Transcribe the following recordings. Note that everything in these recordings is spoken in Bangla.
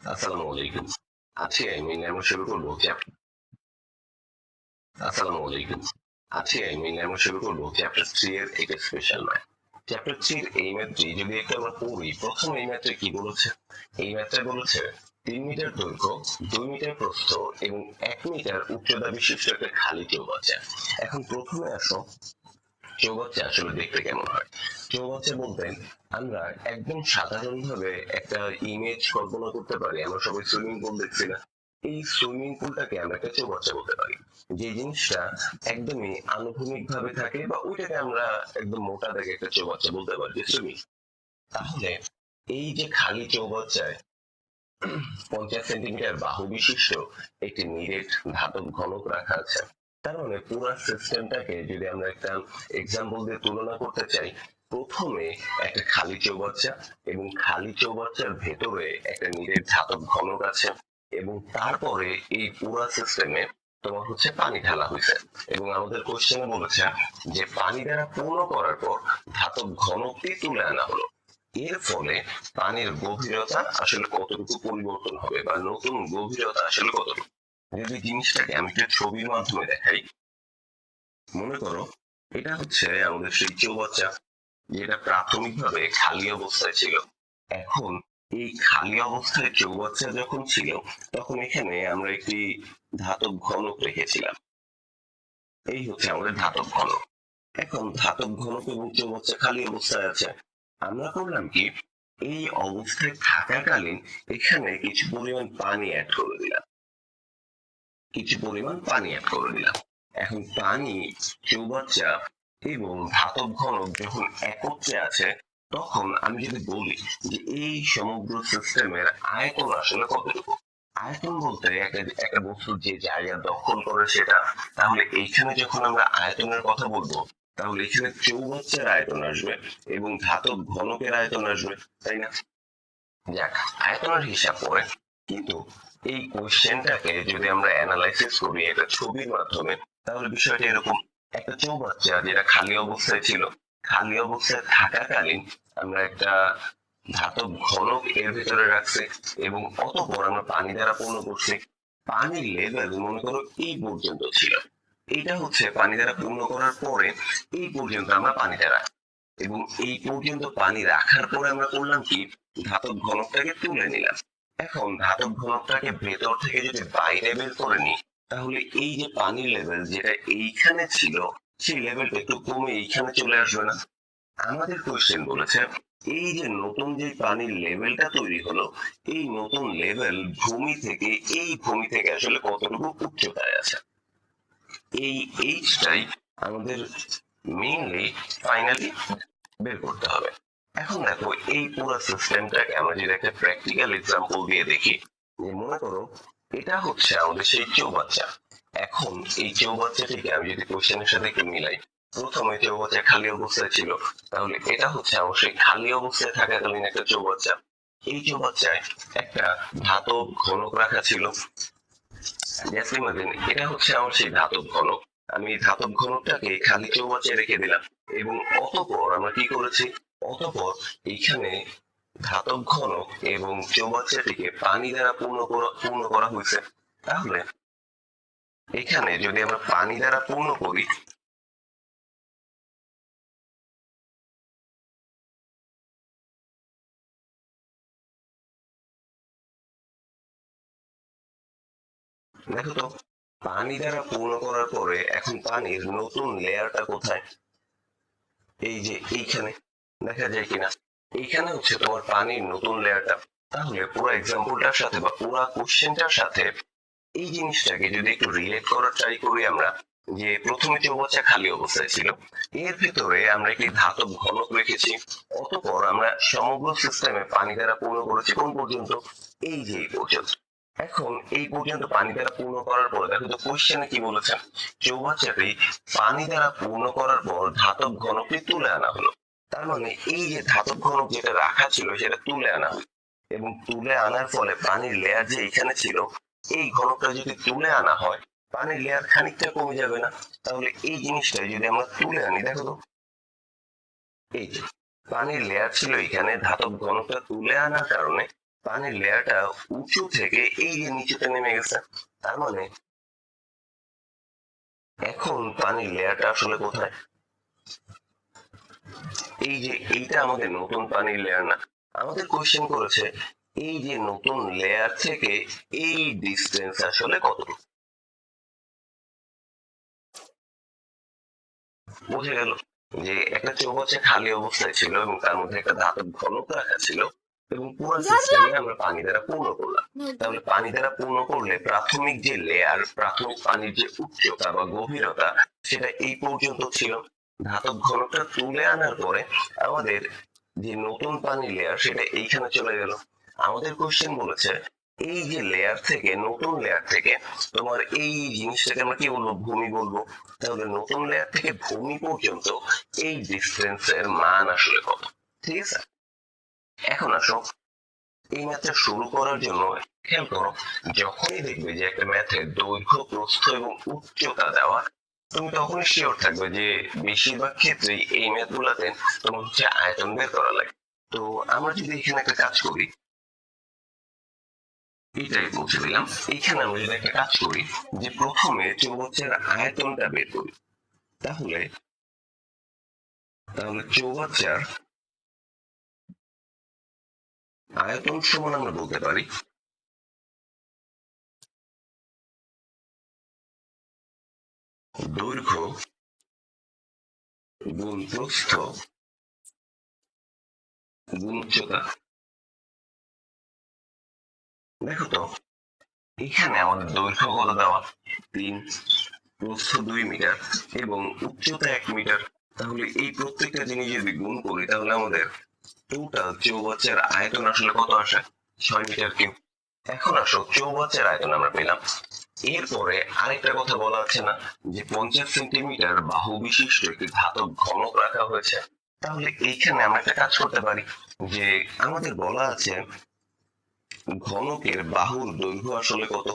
আসসালামু আলাইকুম। আজকে আমরা শুরু করবো আসসালামু আলাইকুম। আজকে আমরা শুরু করবো চ্যাপ্টার 3 এর একটা স্পেশাল ম্যাথ। চ্যাপ্টার 3 এর এই ম্যাথটি যদি একটু আমরা পড়ি, প্রথম এই ম্যাথটা কি বলেছে? এই ম্যাথটা বলেছে 3 মিটার দৈর্ঘ্য, 2 মিটার প্রস্থ এবং 1 মিটার উচ্চতা বিশিষ্ট একটা খালি চৌবাচ্চা। এখন প্রথমে আসো, চৌবাচ্চা আসলে দেখতে কেমন হয়? চৌবাচ্চা বলতে আমরা একদম সাধারণভাবে একটা ইমেজ কল্পনা করতে পারি। আমরা সবাই সুইমিং পুল দেখছি না? এই সুইমিং পুলটাকে আমরা একটা চৌবাচ্চা বলতে পারি। যে জিনিসটা একদমই আনুভূমিক ভাবে থাকে বা ওইটাকে আমরা একদম মোটা দেখে একটা চৌবাচ্চা বলতে পারি, যে সুইমিং। তাহলে এই যে খালি চৌবাচ্চায় 50 সেন্টিমিটার বাহু বিশিষ্ট একটি নিরেট ধাতব ঘনক রাখা আছে। তার মানে পুরো সিস্টেমটাকে যদি আমরা একটা এক্সাম্পল দিয়ে তুলনা করতে চাই, প্রথমে একটা খালি চৌবাচ্চা এবং খালি চৌবাচ্চার ভেতরে একটা নিরেট ধাতব ঘনক আছে, এবং তারপরে এই পুরো সিস্টেমে তোমার হচ্ছে পানি ঢালা হয়েছে, এবং আমাদের কোশ্চেনে বলেছে যে পানি দ্বারা পূর্ণ করার পর ধাতব ঘনকটি তুলে আনা হলো। এর ফলে পানির গভীরতা আসলে কতটুকু পরিবর্তন হবে বা নতুন গভীরতা আসলে কতটুকু। যদি জিনিসটাকে আমি একটা ছবির মাধ্যমে দেখাই, মনে করো এটা হচ্ছে আমাদের সেই চৌবাচ্চা, যেটা প্রাথমিকভাবে খালি অবস্থায় ছিল। এখন এই খালি অবস্থায় চৌবাচ্চা যখন ছিল, তখন এখানে আমরা একটি ধাতব ঘনক রেখেছিলাম। এই হচ্ছে আমাদের ধাতব ঘনক। এখন ধাতব ঘনক এবং চৌবাচ্চা খালি অবস্থায় আছে। আমরা করলাম কি, এই অবস্থায় থাকাকালীন এখানে কিছু পরিমাণ পানি অ্যাড করে দিলাম। এখন পানি, চৌবাচ্চা এবং ধাতব ঘনক যখন একত্রে আছে, তখন আমি যদি বলি যে এই সমগ্র সিস্টেমের আয়তন আসলে কতটুকু। আয়তন বলতে একটা বস্তুর যে জায়গা দখল করে সেটা। তাহলে এইখানে যখন আমরা আয়তনের কথা বলবো, তাহলে এখানে চৌবাচ্চার আয়তন আসবে এবং ধাতব ঘনকের আয়তন আসবে, তাই না? যাক, আয়তনের হিসাব পরে, কিন্তু এই কোশ্চেনটাকে যদি আমরা অ্যানালাইসিস করি একটা ছবির মাধ্যমে, তাহলে বিষয়টা এরকম: একটা চৌবাচ্চা যেটা খালি অবস্থায় ছিল, খালি অবস্থায় থাকাকালীন আমরা একটা ধাতব ঘনক এর ভিতরে রাখছি এবং অতঃপর আমরা পানি দ্বারা পূর্ণ করছি। পানির লেভেল মনে করো এই পর্যন্ত ছিল, এটা হচ্ছে পানি দ্বারা পূর্ণ করার পরে এই পর্যন্ত আমরা পানিটা রাখি, এবং এই পর্যন্ত পানি রাখার পরে আমরা করলাম কি, ধাতব ঘনকটাকে তুলে নিলাম। এখন ধাতব ঘনকটাকে ভেতর থেকে যদি বাইরে বের করে নিই, তাহলে এই যে পানির লেভেল যেটা এইখানে ছিল, সেই লেভেলটা একটু কমে এইখানে চলে আসবে না? আমাদের কোয়েশ্চেন বলেছে এই যে নতুন যে পানির লেভেলটা তৈরি হলো, এই নতুন লেভেল ভূমি থেকে আসলে কতটুকু উচ্চতায় আছে। এই এইচটাই আমাদের মেইনলি ফাইনালি বের করতে হবে। এখন দেখো, এই পুরো সিস্টেমটাকে আমরা যদি একটা প্র্যাকটিক্যাল এক্সাম্পল দিয়ে দেখি, যে মনে করো এটা হচ্ছে আমাদের সেই চৌবাচ্চা। এখন এই চৌবাচ্চাটিকে আমি যদি কোশ্চেনের সাথে একটু মিলাই, প্রথমে চৌবাচ্চা খালি অবস্থায় ছিল, তাহলে এটা হচ্ছে অবশ্যই খালি অবস্থায় থাকাকালীন একটা চৌবাচ্চা। এই চৌবাচ্চায় একটা ধাতব ঘনক রাখা ছিল। জাস্ট ইমাজিন, এটা হচ্ছে আমার সেই ধাতব ঘনক। আমি এই ধাতব ঘনকটাকে খালি চৌবাচ্চায় রেখে দিলাম, এবং অতঃপর আমরা কি করেছি, অতঃপর এইখানে ধাতব ঘনক এবং চৌবাচ্চাটিকে পানি দ্বারা পূর্ণ করা হয়েছে। তাহলে এখানে যদি আমরা পানি দ্বারা পূর্ণ করি, দেখো তো, পানি দ্বারা পূর্ণ করার পরে এখন পানির নতুন লেয়ারটা কোথায়? এই যে এইখানে, দেখা যায় কিনা? এইখানে হচ্ছে তোমার পানির নতুন লেয়ারটা। তাহলে পুরো এক্সাম্পলটার সাথে বা পুরো কোশ্চেনটার সাথে এই জিনিসটাকে যদি একটু রিলেট করার ট্রাই করি আমরা, যে প্রথমে চৌবাচ্চা খালি অবস্থায় ছিল, এর ভিতরে আমরা একটি ধাতব ঘনক রেখেছি, অতঃপর আমরা সমগ্র সিস্টেমে পানি দ্বারা পূর্ণ করেছি কোন পর্যন্ত? এই যে এই পর্যন্ত। এখন এই পর্যন্ত পানি দ্বারা পূর্ণ করার পর দেখো তো কোশ্চেনে কি বলেছে, চৌবাচ্চাটি পানি দ্বারা পূর্ণ করার পর ধাতব ঘনকটি তুলে আনা হলো। তার মানে এই যে ধাতব ঘনক যেটা রাখা ছিল সেটা তুলে আনা হলো, এবং তুলে আনার ফলে পানির লেয়ার যে এখানে ছিল, এই ঘনকটা যদি তুলে আনা হয়, পানির লেয়ার খানিকটা কমে যাবে না? তাহলে এই জিনিসটা যদি আমরা তুলে আনি, দেখো তো, এই যে পানির লেয়ার ছিল এখানে, ধাতব ঘনকটা তুলে আনার কারণে পানির লেয়ারটা উঁচু থেকে এই যে নিচেতে নেমে গেছে। তার মানে এখন পানির লেয়ারটা আসলে কোথায়? এই যে এইটা আমাদের নতুন পানির লেয়ার না, আমাদের কোশ্চেন করেছে এই যে নতুন লেয়ার থেকে এই ডিস্টেন্স আসলে কতটুকু। বুঝে গেল যে একটা চৌবাচ্চা খালি অবস্থায় ছিল এবং তার মধ্যে একটা ধাতব ঘনক রাখা ছিল এবং পুরো সিস্টেমে আমরা পানি দ্বারা পূর্ণ করলাম। তাহলে পানি দ্বারা পূর্ণ করলে প্রাথমিক যে লেয়ার, প্রাথমিক পানির যে উচ্চতা বা গভীরতা সেটা এই পর্যন্ত ছিল। ধাতব ঘনকটা তুলে আনার পরে আমাদের যে নতুন পানির লেয়ার সেটা এইখানে চলে গেল। আমাদের কোশ্চেন বলেছে এই যে লেয়ার থেকে, নতুন লেয়ার থেকে তোমার এই জিনিসটাকে আমরা কি বলবো? ভূমি বলবো। তাহলে নতুন লেয়ার থেকে ভূমি পর্যন্ত এই ডিস্টেন্সের মান আসলে কত? ঠিক আছে, এখন আসো এই ম্যাথটা শুরু করার জন্য খেয়াল করো, যখনই দেখবে যে একটা ম্যাথের দৈর্ঘ্য, প্রস্থ এবং উচ্চতা দেওয়া, তুমি তখনই শিওর থাকবে যে বেশিরভাগ ক্ষেত্রেই এই ম্যাথ গুলাতে তোমার হচ্ছে আয়তন বের করা লাগে। তো আমরা যদি এখানে একটা কাজ করি, এটাই বলতে দিলাম, এইখানে আমরা যদি একটা কাজ করি যে প্রথমে চৌবাচ্চার আয়তনটা বের করি, তাহলে তাহলে চৌবাচ্চার আয়তন সমান আমরা বলতে পারি দৈর্ঘ্য গুণ প্রস্থ গুণ উচ্চতা। দেখো তো এখানে আমাদের দৈর্ঘ্য কত দেওয়া? 3, প্রস্থ 2 মিটার এবং উচ্চতা 1 মিটার। তাহলে এই প্রত্যেকটা জিনিস যদি গুণ করি তাহলে আমাদের টোটাল চৌবাচ্চার আয়তন আসলে কত আসে? 6 মিটার কিউব। এখন আসো চৌবাচ্চার আয়তন আমরা পেলাম, এরপরে আরেকটা কথা বলা আছে না যে 50 সেন্টিমিটার বাহু বিশিষ্ট একটি ধাতব ঘনক রাখা হয়েছে। তাহলে এইখানে আমরা একটা কাজ করতে পারি যে আমাদের বলা আছে ঘনকের বাহুর দৈর্ঘ্য আসলে কত?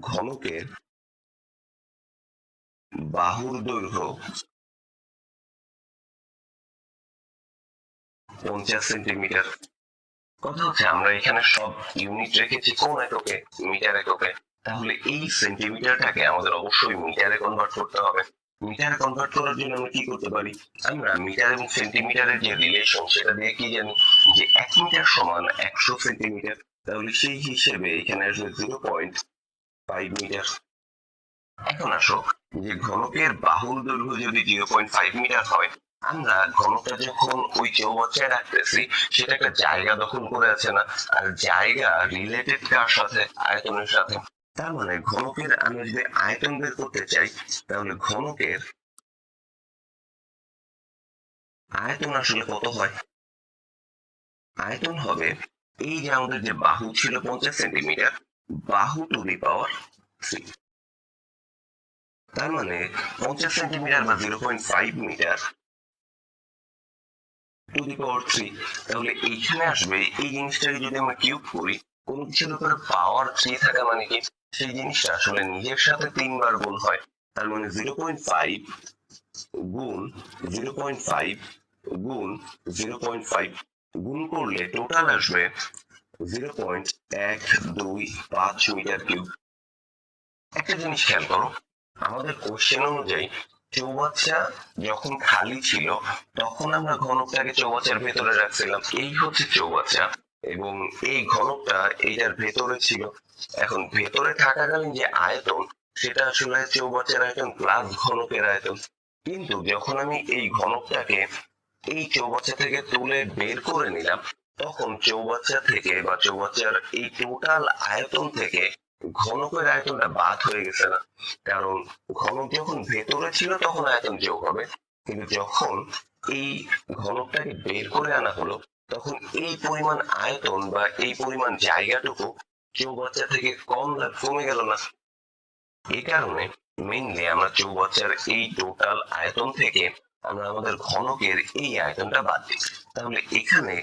ঘনকের বাহুর দৈর্ঘ্য 50 সেন্টিমিটার। কথা হচ্ছে আমরা এখানে সব ইউনিট রেখেছি কোন এককে? মিটার এককে। তাহলে এই সেন্টিমিটারটাকে আমাদের অবশ্যই মিটারে কনভার্ট করতে হবে। মিটারে কনভার্ট করার জন্য আমরা কি করতে পারি? আমরা মিটার এবং সেন্টিমিটারের যে রিলেশন সেটা দিয়ে কি জানি যে 1 মিটার সমান 100 সেন্টিমিটার। তাহলে সেই হিসেবে এখানে আসবে 0.5 মিটার। এখন আসো যে ঘনকের বাহুর দৈর্ঘ্য যদি 0.5 মিটার হয়, আমরা ঘনকটা যখন ওই চৌবাচ্চায় রাখতেছি সেটা একটা জায়গা দখল করে আছে না? আর জায়গা রিলেটেড কার সাথে? আয়তনের সাথে। তার মানে ঘনকের আমি যদি আয়তন বের করতে চাই তাহলে ঘনকের আয়তন আসলে কত হয়? আয়তন হবে এই যে আমাদের যে বাহু ছিল 50 সেন্টিমিটার, বাহু টু দি পাওয়ার 3। তার মানে 50 সেন্টিমিটার বা 0.5 মিটার টু দি পাওয়ার 3। তাহলে এইখানে আসবে এই জিনিসটাকে যদি আমরা কিউব করি, কোন কিছুর উপরে পাওয়ার 3 থাকা মানে কি সেই জিনিসটা আসলে নিজের সাথে 3 বার গুণ হয়। তার মানে 0.5 গুণ 0.5 গুণ 0.5 গুণ করলে টোটাল আসবে 0.125 মিটার কিউব। একটা জিনিস খেয়াল করো, আমাদের কোশ্চেন অনুযায়ী চৌবাচ্চা যখন খালি ছিল তখন আমরা ঘনকটাকে চৌবাচ্চার ভেতরে রাখছিলাম। এই হচ্ছে চৌবাচ্চা এবং এই ঘনকটা এইটার ভেতরে ছিল। এখন ভেতরে থাকাকালীন যে আয়তন সেটা আসলে চৌবাচ্চার আয়তন প্লাস ঘনকের আয়তন। কিন্তু যখন আমি এই ঘনকটাকে এই চৌবাচ্চা থেকে তুলে বের করে নিলাম, তখন চৌবাচ্চা থেকে বা চৌবাচ্চার এই টোটাল আয়তন থেকে ঘনকের আয়তনটা বাদ হয়ে গেছে না? কারণ ঘনক যখন ভেতরে ছিল তখন আয়তন যোগ হবে, কিন্তু যখন এই ঘনকটাকে বের করে আনা হলো তখন এই পরিমাণ আয়তন বা এই পরিমাণ জায়গাটুকু চৌবাচ্চা থেকে কমে গেল না? এই কারণে মেইনলি আমরা চৌবাচ্চার এই টোটাল আয়তন থেকে আমরা আমাদের ঘনকের এই আয়তনটা বাদ দিই। তাহলে এখানে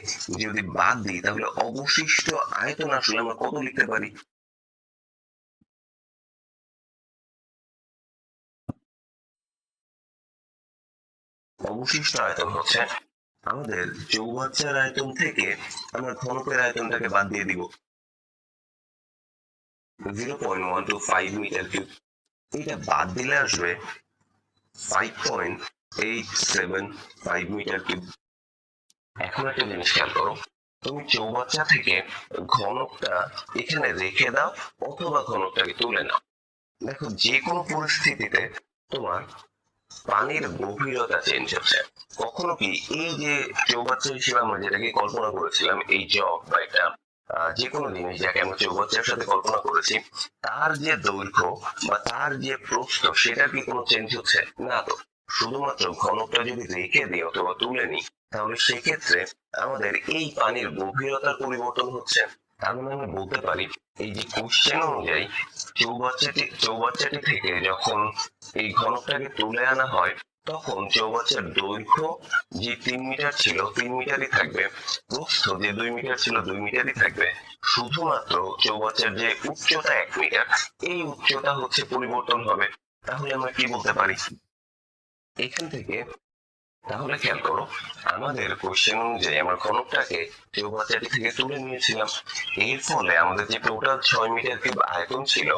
যদি বাদ দিই তাহলে অবশিষ্ট আয়তন আসলে আমরা কত লিখতে পারি? অবশিষ্ট আয়তন হচ্ছে আমাদের চৌবাচ্চার আয়তন থেকে আমরা ঘনকের আয়তনটাকে বাদ দিয়ে দিব 0.125 মিটার কিউব। এটা বাদ দিলে আসবে 5.875 মিটার কিউব। এখন একটা জিনিস খেয়াল করো, তুমি চৌবাচ্চা থেকে ঘনকটা এখানে রেখে দাও অথবা ঘনকটাকে তুলে নাও, দেখো যে কোনো পরিস্থিতিতে তোমার পানির গভীরতা চেঞ্জ হচ্ছে। কখনো কি এই যে চৌবাচ্চা হিসেবে আমরা যেটাকে কল্পনা করেছিলাম, এই জগ বা এটা যে কোনো জিনিস যাকে আমরা চৌবাচ্চার সাথে কল্পনা করেছি, তার যে দৈর্ঘ্য বা তার যে প্রস্থ সেটার কি কোনো চেঞ্জ হচ্ছে? না তো। শুধুমাত্র ঘনকটা যদি রেখে দিই অথবা তুলে নিই, তাহলে সেক্ষেত্রে আমাদের এই পানির গভীরতার পরিবর্তন হচ্ছে। তার মানে আমরা বলতে পারি এই যে কোশ্চেন অনুযায়ী চৌবাচ্চাটি থেকে যখন এই ঘনকটাকে তুলে আনা হয়, তখন চৌবাচ্চার দৈর্ঘ্য যে 3 মিটার ছিল 3 মিটারই থাকবে, প্রস্থ যে 2 মিটার ছিল 2 মিটারই থাকবে। শুধুমাত্র চৌবাচ্চার যে উচ্চতা 1 মিটার, এই উচ্চতা হচ্ছে পরিবর্তন হবে। তাহলে আমরা কি বলতে পারি এখান থেকে? তাহলে খেয়াল করো, আমাদের কোশ্চেন অনুযায়ী আমরা ঘনকটাকে চৌবাচ্চাটি থেকে তুলে নিয়েছিলাম। এর ফলে আমাদের যে টোটাল 6 মিটার কিউব আয়তন ছিল,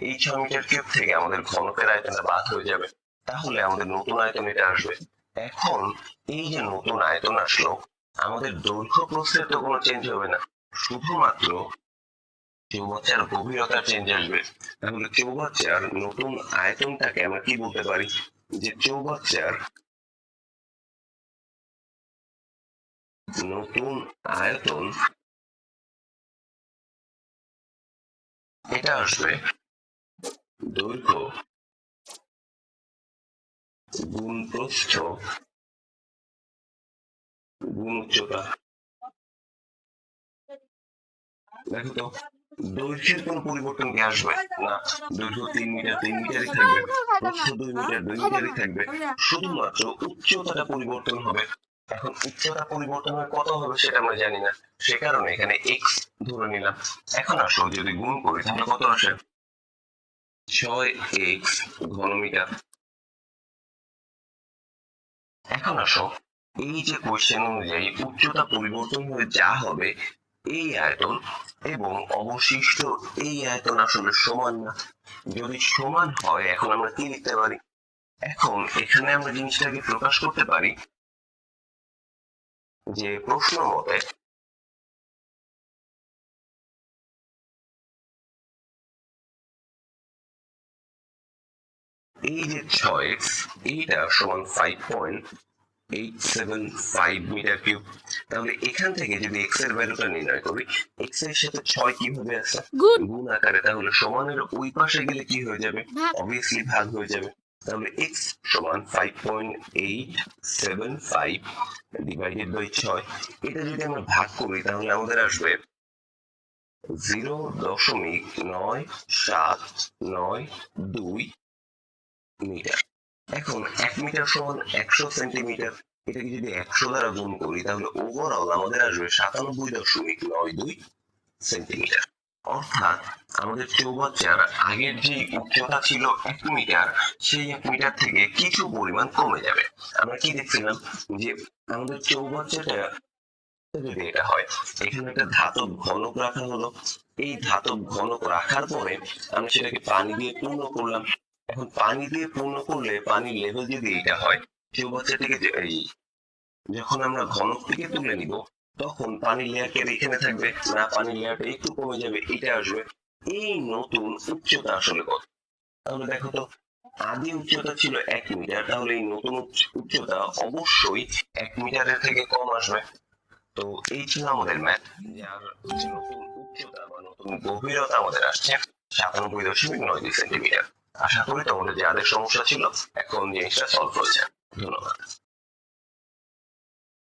এই 6 মিটার কিউব থেকে আমাদের ঘনকের আয়তনটা বাদ হয়ে যাবে। তাহলে আমাদের নতুন আয়তন এটা আসবে। এখন এই যে নতুন আয়তন আসলো, আমাদের দৈর্ঘ্য প্রস্থের তো কোনো চেঞ্জ হবে না, শুধুমাত্র চৌবাচ্চার গভীরতা চেঞ্জ আসবে। তাহলে চৌবাচ্চার নতুন আয়তনটাকে আমরা কি বলতে পারি? যে চৌবাচ্চার নতুন আয়তন এটা আসবে দৈর্ঘ্য গুণ প্রস্থ গুণ উচ্চতা। দেখো তো, দৈর্ঘ্যের কোন পরিবর্তন কি আসবে? না। দৈর্ঘ্য 3 মিটার 3 মিটারই থাকবে, প্রস্থ 2 মিটার 2 মিটারই থাকবে, শুধুমাত্র উচ্চতাটা পরিবর্তন হবে। এখন উচ্চতা পরিবর্তন হয় কত হবে সেটা আমরা জানি না, সে কারণে এখানে এক্স ধরে নিলাম। এখন আসো যদি গুণ করি তাহলে কত আসে? 6x ঘনমিটার। এখন আসো, এই যে কোশ্চেন অনুযায়ী উচ্চতা পরিবর্তন হয়ে যা হবে এই আয়তন এবং অবশিষ্ট এই আয়তন আসলে সমান না। যদি সমান হয় এখন আমরা কি লিখতে পারি? এখন এখানে আমরা জিনিসটাকে প্রকাশ করতে পারি যে প্রশ্ন মতে এই যে 6x এইটা সমান 5.875 মিটার কিউব। তাহলে এখান থেকে যদি x এর ভ্যালুটা নির্ণয় করি, x এর সাথে 6 কিভাবে আছে? গুণ আকারে। তাহলে সমানের ওই পাশে গেলে কি হয়ে যাবে? অবভিয়াসলি ভাগ হয়ে যাবে। তাহলে x সমান 5.875 ডিভাইডেড বাই 6। এটা যদি আমরা ভাগ করি তাহলে আমাদের আসবে 0.9792 মিটার। এখন 1 মিটার সমান 100 সেন্টিমিটার। এটাকে যদি 100 দ্বারা গুণ করি তাহলে ওভারঅল আমাদের আসবে 97.92 সেন্টিমিটার। অর্থাৎ আমাদের চৌবাচ্চার আগের যে উচ্চতা ছিল 1 মিটার, সেই 1 মিটার থেকে কিছু পরিমাণ কমে যাবে। আমরা কি দেখছিলাম যে আমাদের চৌবাচ্চাটা যদি এটা হয়, এখানে একটা ধাতব ঘনক রাখা হলো। এই ধাতব ঘনক রাখার পরে আমি সেটাকে পানি দিয়ে পূর্ণ করলাম। এখন পানি দিয়ে পূর্ণ করলে পানির লেভেল যদি এটা হয়, চৌবাচ্চা থেকে যখন আমরা ঘনক থেকে তুলে নিব, তখন পানির লেয়ারটা এখানে থাকবে না, পানির লেয়ারটা একটু কমে যাবে, এটা আসবে। এই নতুন উচ্চতা আসলে কত? তাহলে দেখো তো, আদি উচ্চতা ছিল 1 মিটার, তাহলে এই নতুন উচ্চতা অবশ্যই 1 মিটারের থেকে কম আসবে। তো এই ছিল আমাদের ম্যাথ, যার নতুন উচ্চতা বা নতুন গভীরতা আমাদের আসছে 97.92 সেন্টিমিটার। আশা করি তোমাদের যাদের সমস্যা ছিল এখন জিনিসটা সলভ হয়েছে। ধন্যবাদ।